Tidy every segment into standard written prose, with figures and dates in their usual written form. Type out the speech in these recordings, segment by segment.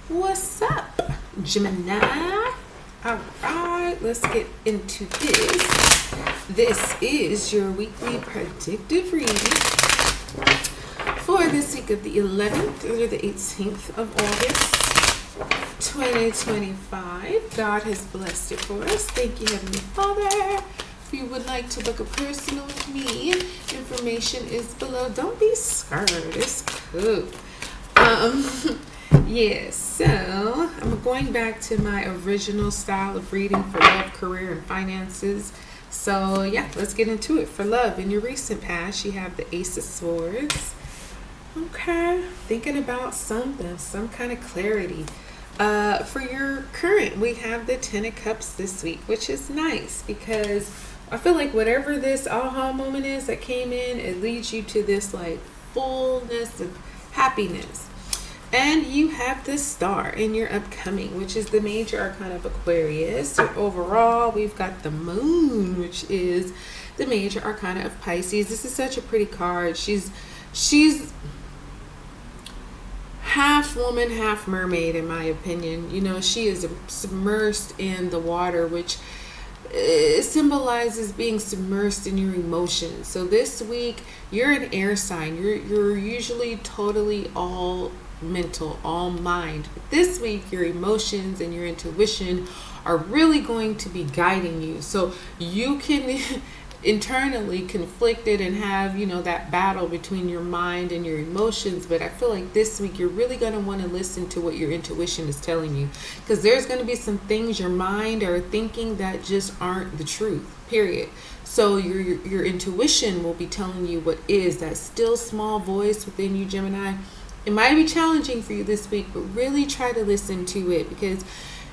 What's up, Gemini? All right, let's get into this. This is your weekly predictive reading for this week of the 11th through the 18th of August, 2025. God has blessed it for us. Thank you, Heavenly Father. If you would like to book a personal with me, information is below. Don't be scared. It's cool. Yeah, so I'm going back to my original style of reading for love, career, and finances. So yeah, let's get into it. For love, in your recent past, you have the Ace of Swords. Okay, thinking about something, some kind of clarity. For your current, we have the Ten of Cups this week, which is nice because I feel like whatever this aha moment is that came in, it leads you to this like fullness of happiness. And you have the Star in your upcoming, which is the major arcana of Aquarius. So overall, we've got the Moon, which is the major arcana of Pisces. This is such a pretty card. She's half woman, half mermaid, in my opinion. You know, she is submersed in the water, which symbolizes being submersed in your emotions. So this week, you're an air sign. You're usually totally all mental, all mind. But this week, your emotions and your intuition are really going to be guiding you. So you can internally conflicted and have, you know, that battle between your mind and your emotions. But I feel like this week you're really going to want to listen to what your intuition is telling you, because there's going to be some things your mind are thinking that just aren't the truth, period. So your intuition will be telling you what is that still small voice within you, Gemini. It might be challenging for you this week, but really try to listen to it, because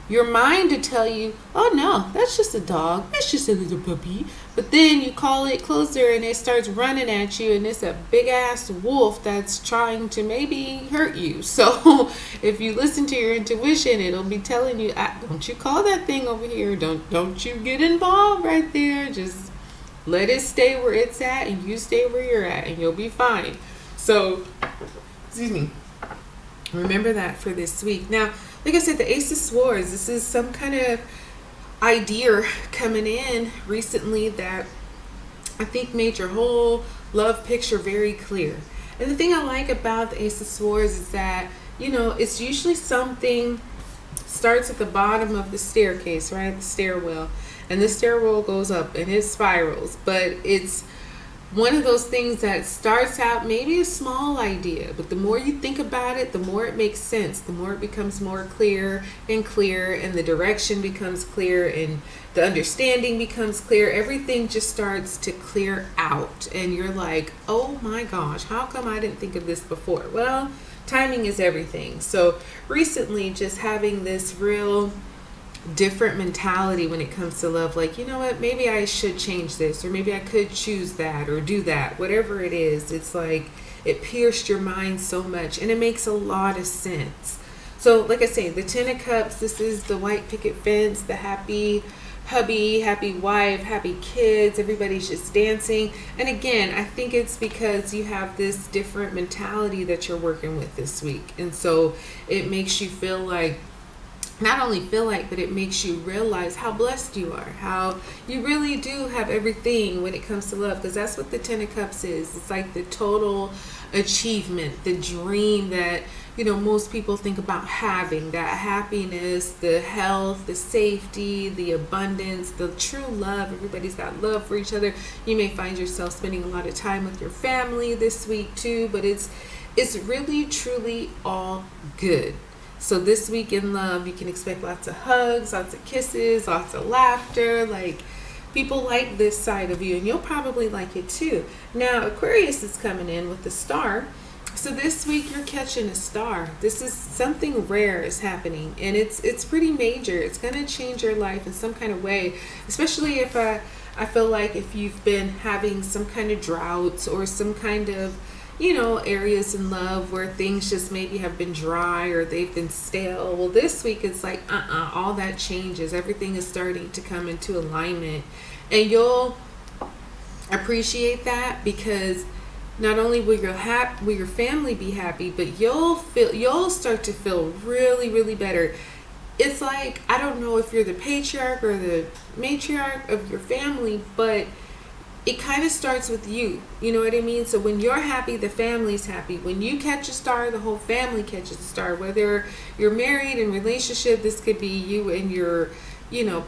your mind to tell you, oh no, that's just a dog, that's just a little puppy. But then you call it closer and it starts running at you, and it's a big ass wolf that's trying to maybe hurt you. So if you listen to your intuition, it'll be telling you, don't you call that thing over here, don't you get involved right there, just let it stay where it's at and you stay where you're at and you'll be fine. So excuse me, remember that for this week. Now, like I said, the Ace of Swords, this is some kind of idea coming in recently that I think made your whole love picture very clear. And the thing I like about the Ace of Swords is that, you know, it's usually something starts at the bottom of the staircase, right? The stairwell. And the stairwell goes up and it spirals. But it's one of those things that starts out maybe a small idea, but the more you think about it, the more it makes sense, the more it becomes more clear, and the direction becomes clear, and the understanding becomes clear. Everything just starts to clear out, and you're like, oh my gosh, how come I didn't think of this before? Well, timing is everything. So recently, just having this real different mentality when it comes to love, like, you know what, maybe I should change this, or maybe I could choose that or do that, whatever it is. It's like it pierced your mind so much, and it makes a lot of sense. So like I say, the Ten of Cups, this is the white picket fence, the happy hubby, happy wife, happy kids, everybody's just dancing. And again, I think it's because you have this different mentality that you're working with this week, and so it makes you feel like, not only feel like, but it makes you realize how blessed you are, how you really do have everything when it comes to love, because that's what the Ten of Cups is. It's like the total achievement, the dream that, you know, most people think about having, that happiness, the health, the safety, the abundance, the true love. Everybody's got love for each other. You may find yourself spending a lot of time with your family this week too, but it's really truly all good. So this week in love, you can expect lots of hugs, lots of kisses, lots of laughter. Like, people like this side of you, and you'll probably like it too. Now, Aquarius is coming in with the Star. So this week you're catching a star. This is something rare is happening, and it's pretty major. It's going to change your life in some kind of way, especially if I feel like if you've been having some kind of droughts or some kind of, you know, areas in love where things just maybe have been dry or they've been stale. Well, this week it's like, all that changes. Everything is starting to come into alignment, and you'll appreciate that, because not only will your family be happy, but you'll start to feel really, really better. It's like, I don't know if you're the patriarch or the matriarch of your family, but it kind of starts with you. You know what I mean? So when you're happy, the family's happy. When you catch a star, the whole family catches a star. Whether you're married, in relationship, this could be you and your,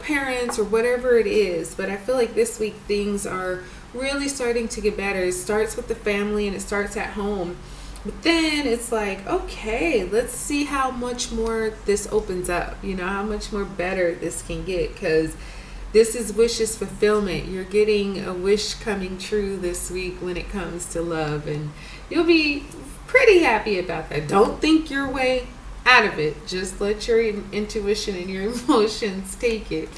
parents or whatever it is. But I feel like this week things are really starting to get better. It starts with the family and it starts at home. But then it's like, okay, let's see how much more this opens up, how much more better this can get, because this is wishes fulfillment. You're getting a wish coming true this week when it comes to love, and you'll be pretty happy about that. Don't think your way out of it. Just let your intuition and your emotions take it.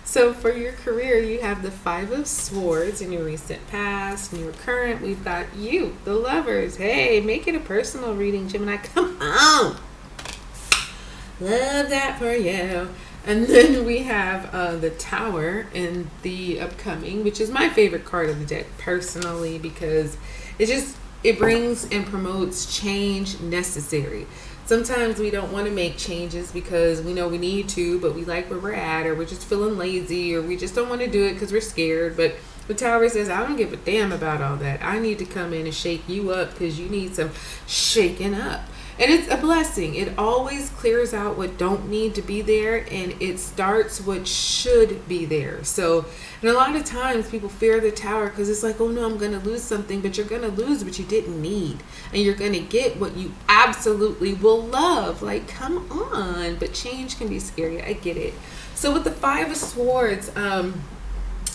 So for your career, you have the 5 of Swords in your recent past. In your current, we've got you, the Lovers. Hey, make it a personal reading, Gemini. Come on. Love that for you. And then we have the Tower in the upcoming, which is my favorite card of the deck personally, because it brings and promotes change necessary. Sometimes we don't want to make changes because we know we need to, but we like where we're at, or we're just feeling lazy, or we just don't want to do it because we're scared. But the Tower says, I don't give a damn about all that. I need to come in and shake you up because you need some shaking up. And it's a blessing. It always clears out what don't need to be there, and it starts what should be there. So, and a lot of times people fear the Tower because it's like, oh no, I'm going to lose something, but you're going to lose what you didn't need. And you're going to get what you absolutely will love. Like, come on. But change can be scary. I get it. So with the 5 of Swords, in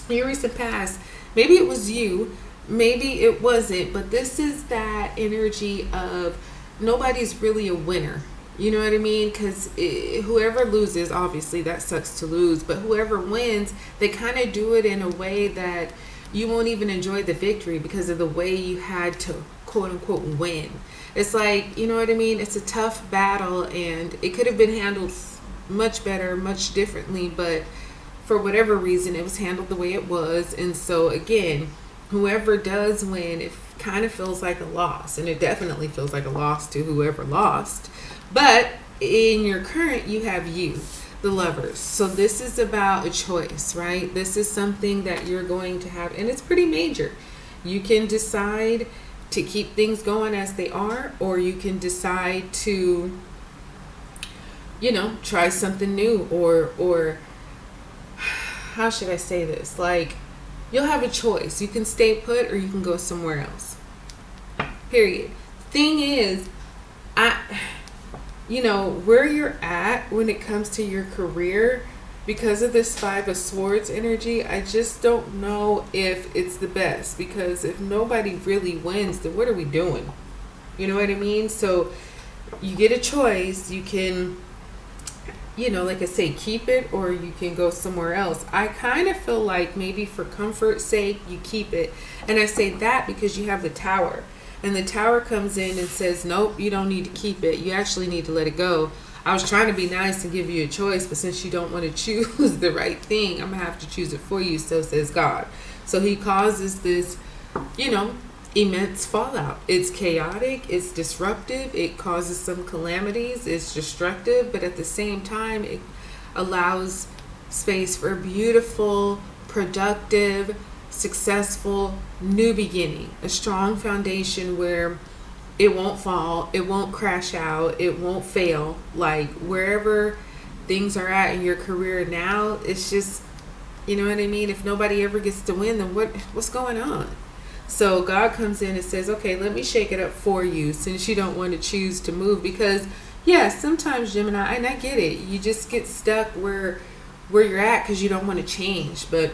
your recent past, maybe it was you, maybe it wasn't, but this is that energy of nobody's really a winner. You know what I mean? Because whoever loses, obviously that sucks to lose, but whoever wins, they kind of do it in a way that you won't even enjoy the victory because of the way you had to quote unquote win. It's like, you know what I mean? It's a tough battle, and it could have been handled much better, much differently, but for whatever reason it was handled the way it was. And so again, whoever does win, it kind of feels like a loss, and it definitely feels like a loss to whoever lost. But in your current, you have you, the Lovers. So this is about a choice, right? This is something that you're going to have, and it's pretty major. You can decide to keep things going as they are, or you can decide to, try something new, or how should I say this? Like, you'll have a choice. You can stay put or you can go somewhere else. Period. Thing is, where you're at when it comes to your career, because of this 5 of Swords energy, I just don't know if it's the best, because if nobody really wins, then what are we doing? You know what I mean? So you get a choice. You can, like I say, keep it, or you can go somewhere else. I kind of feel like maybe for comfort's sake, you keep it. And I say that because you have the Tower. And the Tower comes in and says, nope, you don't need to keep it. You actually need to let it go. I was trying to be nice and give you a choice, but since you don't want to choose the right thing, I'm going to have to choose it for you, so says God. So he causes this, immense fallout. It's chaotic, it's disruptive, it causes some calamities, it's destructive, but at the same time, it allows space for a beautiful, productive, successful new beginning, a strong foundation where it won't fall, it won't crash out, it won't fail. Like, wherever things are at in your career now, it's just, you know what I mean? If nobody ever gets to win, then what's going on? So God comes in and says, okay, let me shake it up for you, since you don't want to choose to move. Because yes, sometimes, Gemini, and I get it, you just get stuck where you're at because you don't want to change. But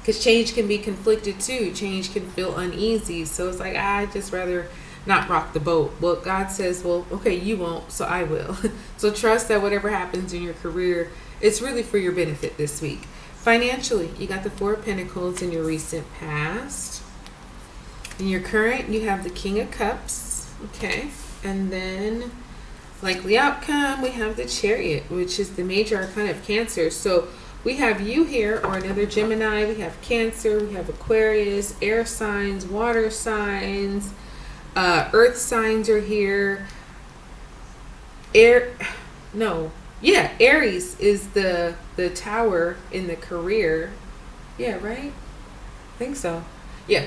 because change can be conflicted too, change can feel uneasy. So it's like, I just rather not rock the boat. Well, God says, well, okay, you won't, so I will. So trust that whatever happens in your career, it's really for your benefit this week. Financially, you got the 4 of Pentacles in your recent past. In your current, you have the King of Cups. Okay. And then likely outcome, we have the Chariot, which is the major arcana of Cancer. So we have you here, or another Gemini. We have Cancer. We have Aquarius, air signs, water signs, earth signs are here. Aries is the tower in the career. Yeah, right? I think so. Yeah.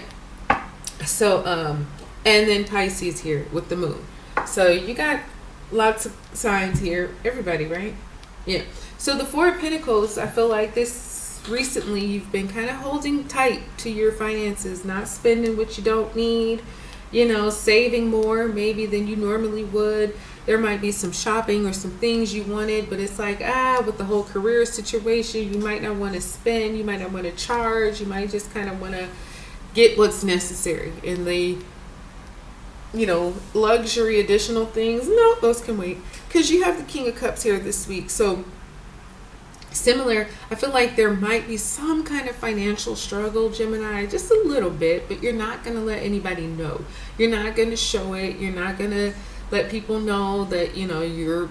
So, and then Pisces here with the moon. So you got lots of signs here. Everybody, right? Yeah. So the Four of Pentacles, I feel like this recently you've been kind of holding tight to your finances, not spending what you don't need, saving more maybe than you normally would. There might be some shopping or some things you wanted, but it's like, with the whole career situation, you might not want to spend, you might not want to charge, you might just kind of want to get what's necessary. And the luxury additional things, no, those can wait, because you have the King of Cups here this week. So similar, I feel like there might be some kind of financial struggle, Gemini, just a little bit, but you're not going to let anybody know. You're not going to show it. You're not going to let people know that you're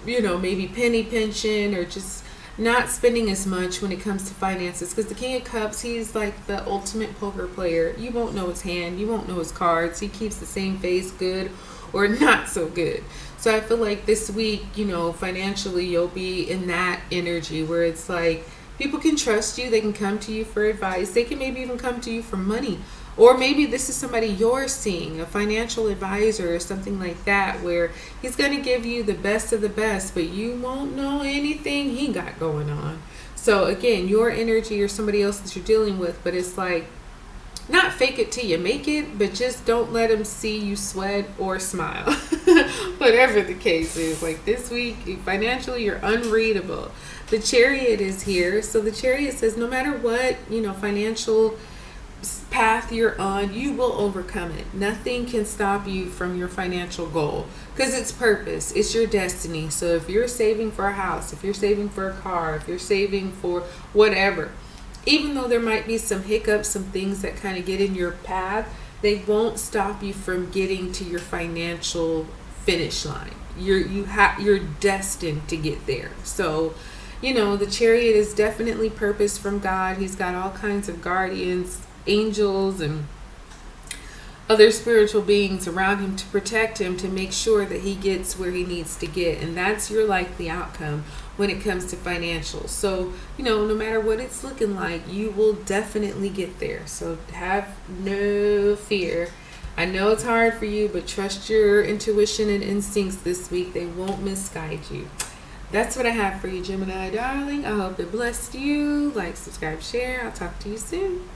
maybe penny pinching or just not spending as much when it comes to finances, because the King of Cups, he's like the ultimate poker player. You won't know his hand, you won't know his cards. He keeps the same face, good or not so good. So I feel like this week, financially, you'll be in that energy where it's like people can trust you. They can come to you for advice. They can maybe even come to you for money. Or maybe this is somebody you're seeing, a financial advisor or something like that, where he's going to give you the best of the best, but you won't know anything he got going on. So again, your energy or somebody else that you're dealing with, but it's like, not fake it till you make it, but just don't let them see you sweat or smile. Whatever the case is, like this week, financially, you're unreadable. The Chariot is here. So the Chariot says no matter what, financial path you're on, you will overcome it. Nothing can stop you from your financial goal, because it's purpose, it's your destiny. So if you're saving for a house, if you're saving for a car, if you're saving for whatever, even though there might be some hiccups, some things that kind of get in your path, they won't stop you from getting to your financial finish line. You're destined to get there. So the Chariot is definitely purpose from God. He's got all kinds of guardians, angels, and other spiritual beings around him to protect him, to make sure that he gets where he needs to get. And that's your likely outcome when it comes to financials. So no matter what it's looking like, you will definitely get there. So have no fear. I know it's hard for you, but trust your intuition and instincts this week. They won't misguide you. That's what I have for you, Gemini darling. I hope it blessed you. Like, subscribe, share. I'll talk to you soon.